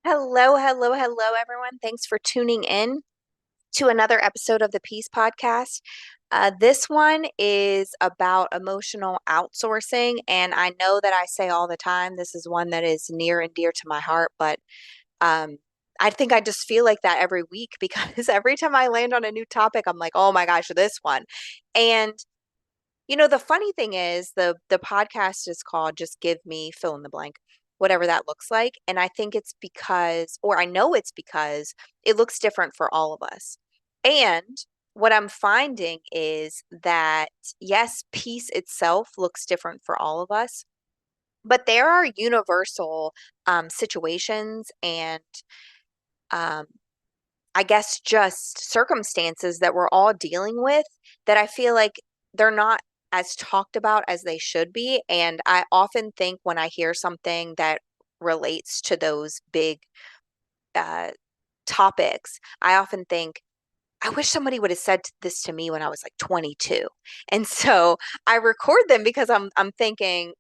Hello, hello, hello, everyone. Thanks for tuning in to another episode of the Peace Podcast. This one is about emotional outsourcing. And I know that I say all the time, this is one that is near and dear to my heart, but um, I think I just feel like that every week because every time I land on a new topic, I'm like, oh my gosh, this one. And the funny thing is the podcast is called Just Give Me Fill in the Blank, whatever that looks like. And I think it's because, or I know it's because it looks different for all of us. And what I'm finding is that, yes, peace itself looks different for all of us, but there are universal situations and um, I guess just circumstances that we're all dealing with that I feel like they're not as talked about as they should be. And I often think when I hear something that relates to those big uh, topics, I often think, I wish somebody would have said this to me when I was like 22. And so I record them because I'm thinking,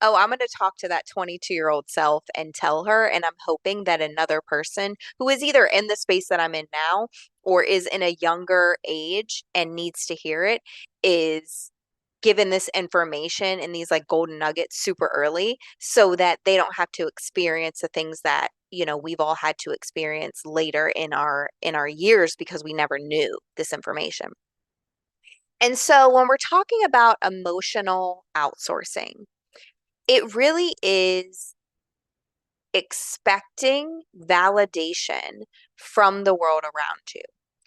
oh, I'm going to talk to that 22-year-old self and tell her. And I'm hoping that another person who is either in the space that I'm in now or is in a younger age and needs to hear it is given this information and these like golden nuggets super early so that they don't have to experience the things that we've all had to experience later in our years because we never knew this information. And so when we're talking about emotional outsourcing, it really is expecting validation from the world around you.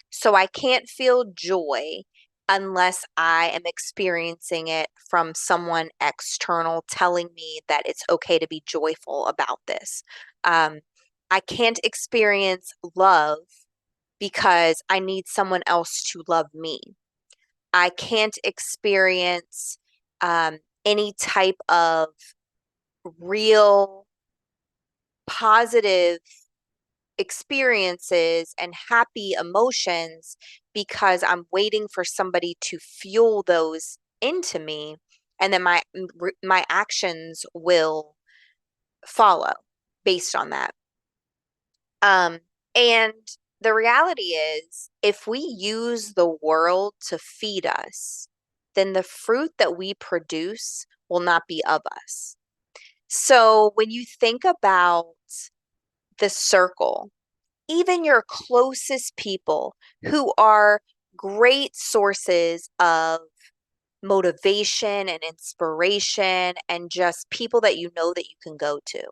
So I can't feel joy unless I am experiencing it from someone external telling me that it's okay to be joyful about this. Um, I can't experience love because I need someone else to love me. I can't experience any type of real positive experiences and happy emotions because I'm waiting for somebody to fuel those into me, and then my actions will follow based on that. Um, and the reality is, if we use the world to feed us, then the fruit that we produce will not be of us. So when you think about the circle, even your closest people who are great sources of motivation and inspiration and just people that you know that you can go to,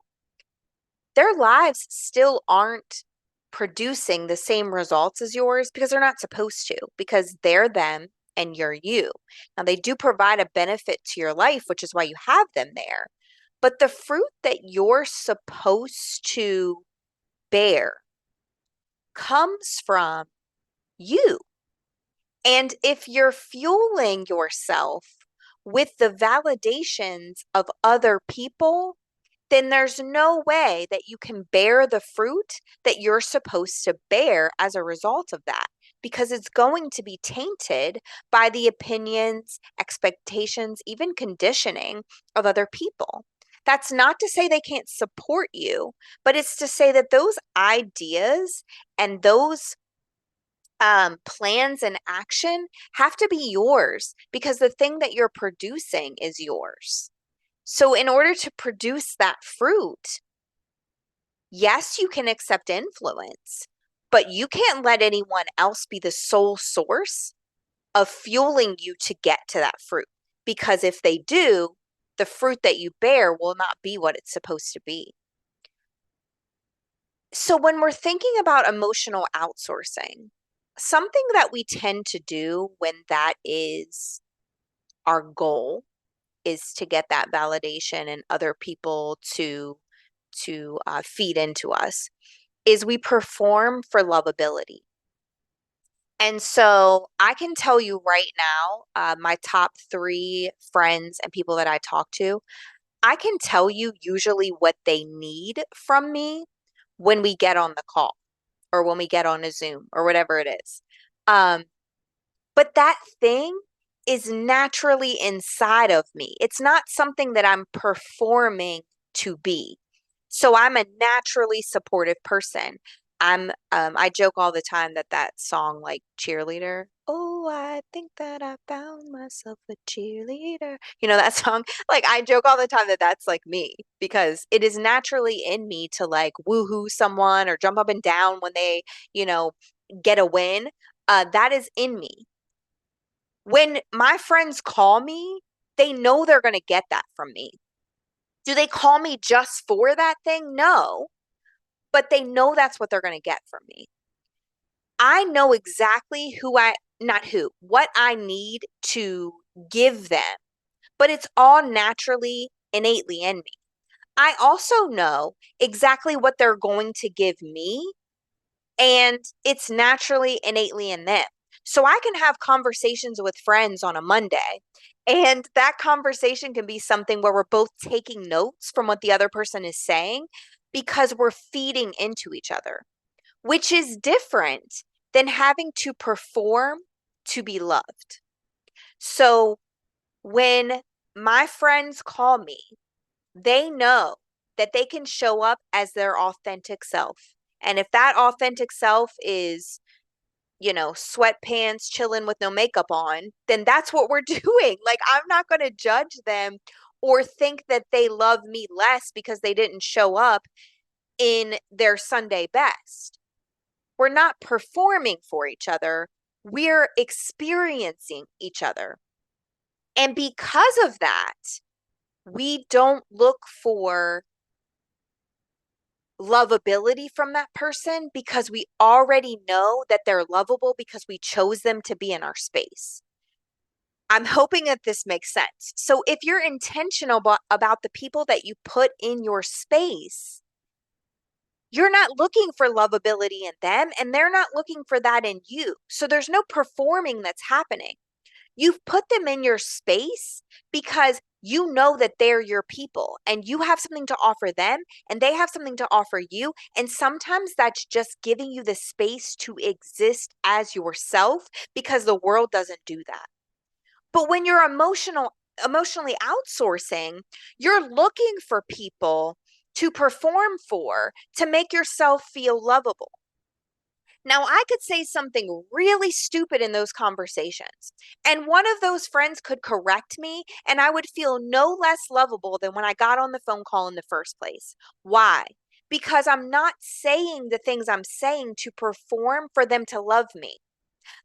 their lives still aren't producing the same results as yours because they're not supposed to, because they're them and you're you. Now, they do provide a benefit to your life, which is why you have them there. But the fruit that you're supposed to bear comes from you. And if you're fueling yourself with the validations of other people, then there's no way that you can bear the fruit that you're supposed to bear as a result of that, because it's going to be tainted by the opinions, expectations, even conditioning of other people. That's not to say they can't support you, but it's to say that those ideas and those plans and action have to be yours because the thing that you're producing is yours. So, in order to produce that fruit, yes, you can accept influence, but you can't let anyone else be the sole source of fueling you to get to that fruit. Because if they do, the fruit that you bear will not be what it's supposed to be. So, when we're thinking about emotional outsourcing, something that we tend to do when that is our goal is to get that validation and other people to feed into us is we perform for lovability. And so I can tell you right now, my top three friends and people that I talk to, I can tell you usually what they need from me when we get on the call or when we get on a Zoom or whatever it is. Um, but that thing is naturally inside of me. It's not something that I'm performing to be. So I'm a naturally supportive person. I joke all the time that that song, like Cheerleader. Oh, I think that I found myself a cheerleader. You know that song? Like I joke all the time that that's like me because it is naturally in me to like woohoo someone or jump up and down when they, you know, get a win. That is in me. When my friends call me, they know they're going to get that from me. Do they call me just for that thing? No, but they know that's what they're going to get from me. I know exactly not who, what I need to give them, but it's all naturally, innately in me. I also know exactly what they're going to give me, and it's naturally, innately in them. So I can have conversations with friends on a Monday, and that conversation can be something where we're both taking notes from what the other person is saying because we're feeding into each other, which is different than having to perform to be loved. So when my friends call me, they know that they can show up as their authentic self. And if that authentic self is, sweatpants, chilling with no makeup on, then that's what we're doing. Like, I'm not going to judge them or think that they love me less because they didn't show up in their Sunday best. We're not performing for each other, we're experiencing each other. And because of that, we don't look for lovability from that person because we already know that they're lovable because we chose them to be in our space. I'm hoping that this makes sense. So if you're intentional about the people that you put in your space, you're not looking for lovability in them and they're not looking for that in you. So there's no performing that's happening. You've put them in your space because you know that they're your people and you have something to offer them and they have something to offer you. And sometimes that's just giving you the space to exist as yourself because the world doesn't do that. But when you're emotionally outsourcing, you're looking for people to perform for to make yourself feel lovable. Now, I could say something really stupid in those conversations, and one of those friends could correct me, and I would feel no less lovable than when I got on the phone call in the first place. Why? Because I'm not saying the things I'm saying to perform for them to love me.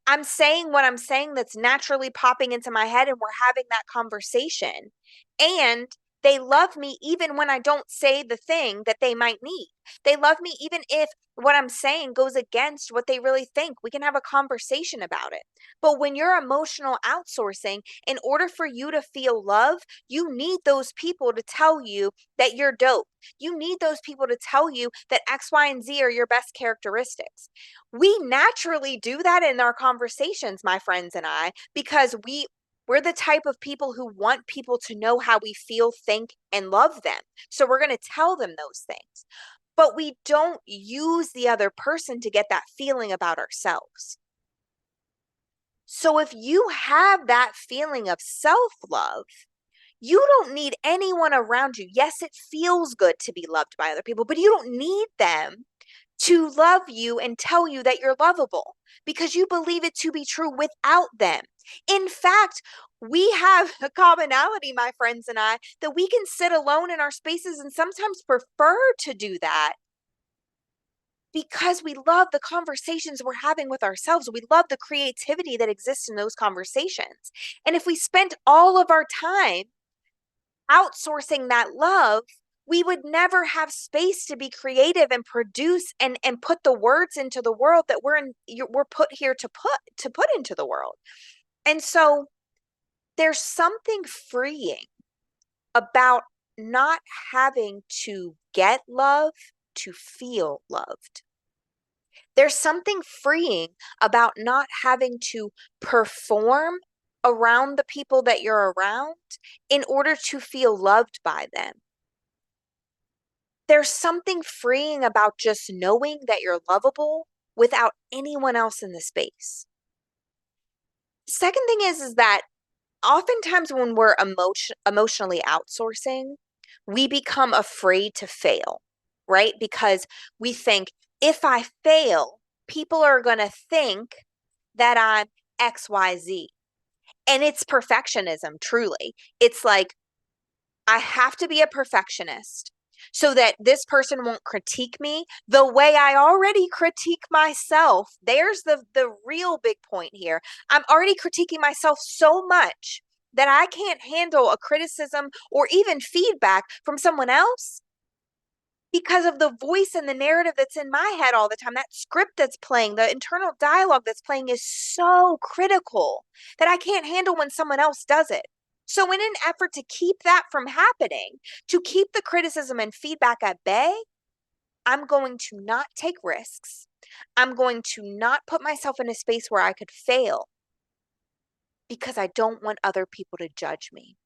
I'm saying what I'm saying that's naturally popping into my head, and we're having that conversation. And they love me even when I don't say the thing that they might need. They love me even if what I'm saying goes against what they really think. We can have a conversation about it. But when you're emotional outsourcing, in order for you to feel love, you need those people to tell you that you're dope. You need those people to tell you that X, Y, and Z are your best characteristics. We naturally do that in our conversations, my friends and I, because we're the type of people who want people to know how we feel, think, and love them. So we're going to tell them those things. But we don't use the other person to get that feeling about ourselves. So if you have that feeling of self-love, you don't need anyone around you. Yes, it feels good to be loved by other people, but you don't need them to love you and tell you that you're lovable because you believe it to be true without them. In fact, we have a commonality, my friends and I, that we can sit alone in our spaces and sometimes prefer to do that because we love the conversations we're having with ourselves. We love the creativity that exists in those conversations. And if we spent all of our time outsourcing that love, we would never have space to be creative and produce and put the words into the world that we're put here to put into the world. And so there's something freeing about not having to get love to feel loved. There's something freeing about not having to perform around the people that you're around in order to feel loved by them. There's something freeing about just knowing that you're lovable without anyone else in the space. Second thing is that oftentimes when we're emotionally outsourcing, we become afraid to fail. right? Because we think if I fail, people are going to think that I'm XYZ. And it's perfectionism, truly. It's like, I have to be a perfectionist so that this person won't critique me the way I already critique myself. There's the real big point here. I'm already critiquing myself so much that I can't handle a criticism or even feedback from someone else because of the voice and the narrative that's in my head all the time. That script that's playing, the internal dialogue that's playing is so critical that I can't handle when someone else does it. So, in an effort to keep that from happening, to keep the criticism and feedback at bay, I'm going to not take risks. I'm going to not put myself in a space where I could fail because I don't want other people to judge me.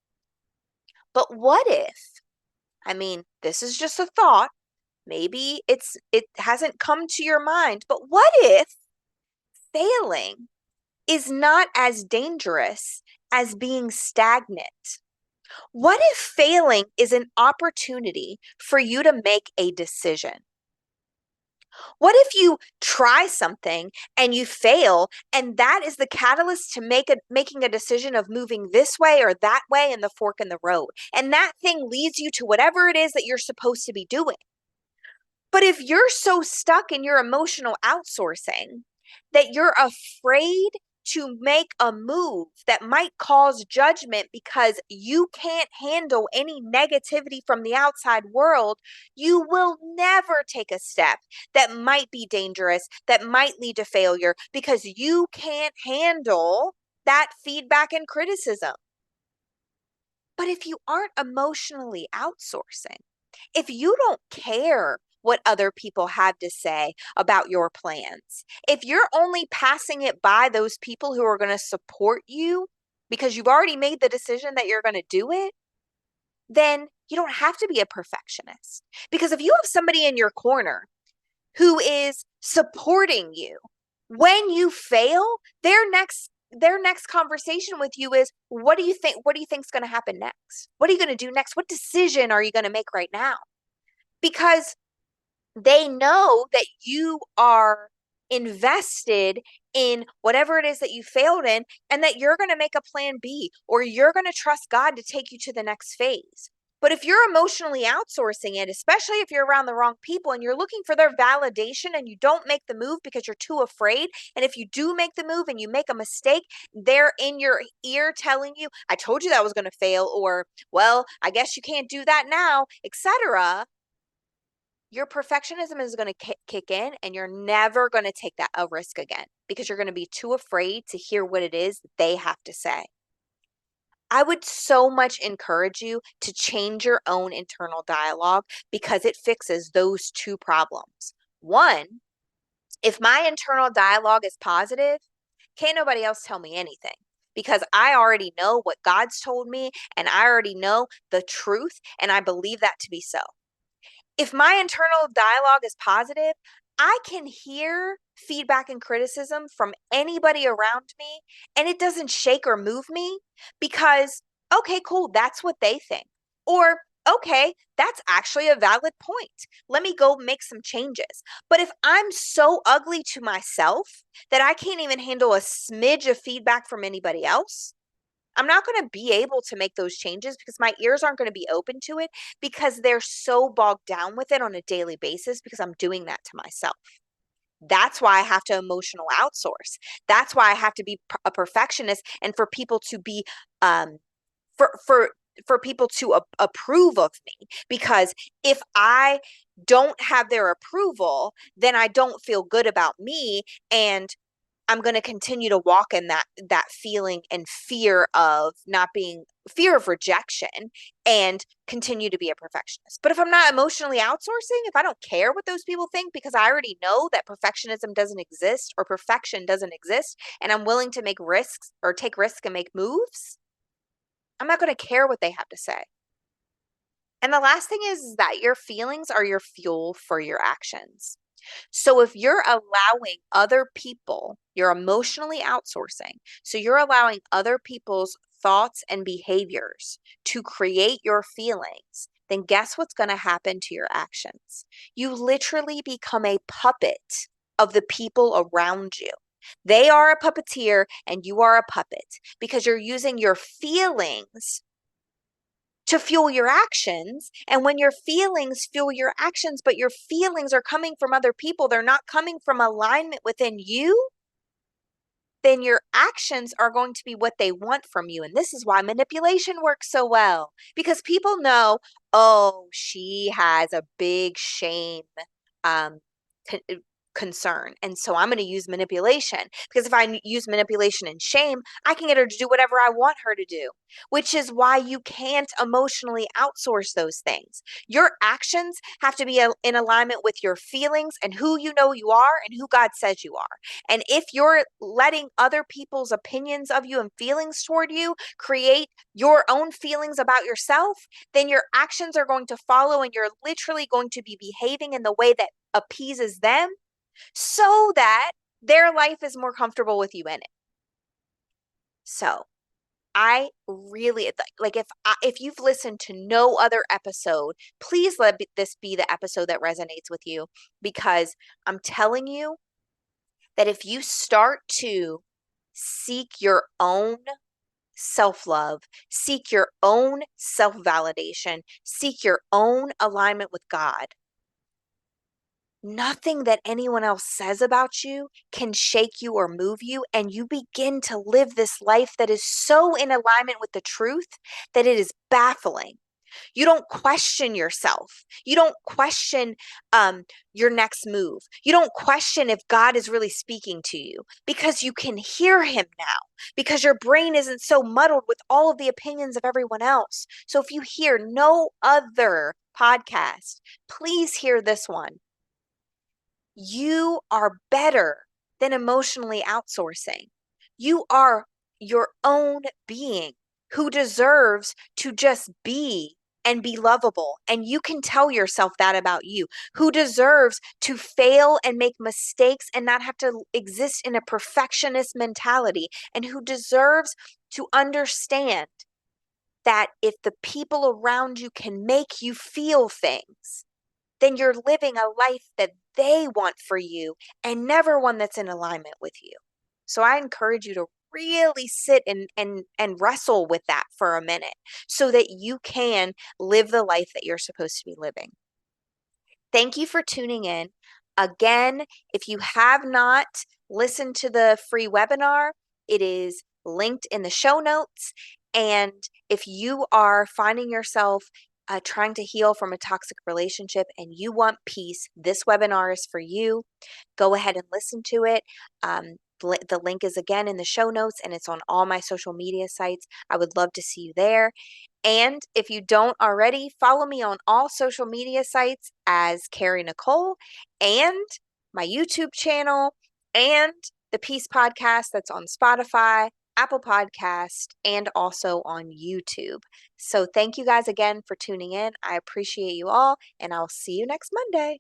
But what if, I mean, this is just a thought. Maybe it hasn't come to your mind, but what if failing is not as dangerous as being stagnant? What if failing is an opportunity for you to make a decision? What if you try something and you fail, and that is the catalyst to making a decision of moving this way or that way in the fork in the road? And that thing leads you to whatever it is that you're supposed to be doing. But if you're so stuck in your emotional outsourcing that you're afraid to make a move that might cause judgment because you can't handle any negativity from the outside world, you will never take a step that might be dangerous, that might lead to failure, because you can't handle that feedback and criticism. But if you aren't emotionally outsourcing, if you don't care what other people have to say about your plans, if you're only passing it by those people who are going to support you because you've already made the decision that you're going to do it, then you don't have to be a perfectionist. Because if you have somebody in your corner who is supporting you when you fail, their next conversation with you is, what do you think's going to happen next? What are you going to do next? What decision are you going to make right now? Because they know that you are invested in whatever it is that you failed in, and that you're going to make a plan B, or you're going to trust God to take you to the next phase. But if you're emotionally outsourcing it, especially if you're around the wrong people and you're looking for their validation and you don't make the move because you're too afraid, and if you do make the move and you make a mistake, they're in your ear telling you, I told you that was going to fail, or, well, I guess you can't do that now, etc. Your perfectionism is going to kick in, and you're never going to take a risk again because you're going to be too afraid to hear what it is they have to say. I would so much encourage you to change your own internal dialogue because it fixes those two problems. One, if my internal dialogue is positive, can't nobody else tell me anything because I already know what God's told me, and I already know the truth, and I believe that to be so. If my internal dialogue is positive, I can hear feedback and criticism from anybody around me, and it doesn't shake or move me because, okay, cool, that's what they think. Or, okay, that's actually a valid point. Let me go make some changes. But if I'm so ugly to myself that I can't even handle a smidge of feedback from anybody else, I'm not going to be able to make those changes because my ears aren't going to be open to it because they're so bogged down with it on a daily basis because I'm doing that to myself. That's why I have to emotional outsource. That's why I have to be a perfectionist, and for people to be for people to approve of me, because if I don't have their approval, then I don't feel good about me, and I'm going to continue to walk in that feeling and fear of not being fear of rejection, and continue to be a perfectionist. But if I'm not emotionally outsourcing, if I don't care what those people think because I already know that perfectionism doesn't exist or perfection doesn't exist, and I'm willing to make risks or take risks and make moves, I'm not going to care what they have to say. And the last thing is that your feelings are your fuel for your actions. So if you're allowing other people, you're emotionally outsourcing. So you're allowing other people's thoughts and behaviors to create your feelings. then guess what's going to happen to your actions? You literally become a puppet of the people around you. They are a puppeteer and you are a puppet because you're using your feelings to fuel your actions. And when your feelings fuel your actions, but your feelings are coming from other people, they're not coming from alignment within you, then your actions are going to be what they want from you. And this is why manipulation works so well, because people know, oh, she has a big shame um, con- concern. And so I'm going to use manipulation, because if I use manipulation and shame, I can get her to do whatever I want her to do, which is why you can't emotionally outsource those things. Your actions have to be in alignment with your feelings and who you know you are and who God says you are. And if you're letting other people's opinions of you and feelings toward you create your own feelings about yourself, then your actions are going to follow and you're literally going to be behaving in the way that appeases them so that their life is more comfortable with you in it. So I really like if you've listened to no other episode, please let this be the episode that resonates with you, because I'm telling you that if you start to seek your own self-love, seek your own self-validation, seek your own alignment with God, nothing that anyone else says about you can shake you or move you, and you begin to live this life that is so in alignment with the truth that it is baffling. You don't question yourself. You don't question your next move. You don't question if God is really speaking to you, because you can hear him now, because your brain isn't so muddled with all of the opinions of everyone else. So if you hear no other podcast, please hear this one. You are better than emotionally outsourcing. You are your own being who deserves to just be and be lovable. And you can tell yourself that about you, who deserves to fail and make mistakes and not have to exist in a perfectionist mentality, and who deserves to understand that if the people around you can make you feel things, then you're living a life that they want for you and never one that's in alignment with you. So I encourage you to really sit and wrestle with that for a minute so that you can live the life that you're supposed to be living. Thank you for tuning in. Again, if you have not listened to the free webinar, it is linked in the show notes. And if you are finding yourself trying to heal from a toxic relationship and you want peace, this webinar is for you. Go ahead and listen to it. The link is again in the show notes, and it's on all my social media sites. I would love to see you there. And if you don't already, follow me on all social media sites as Carrie Nicole, and my YouTube channel, and the Peace Podcast that's on Spotify, Apple Podcast, and also on YouTube. So thank you guys again for tuning in. I appreciate you all, and I'll see you next Monday.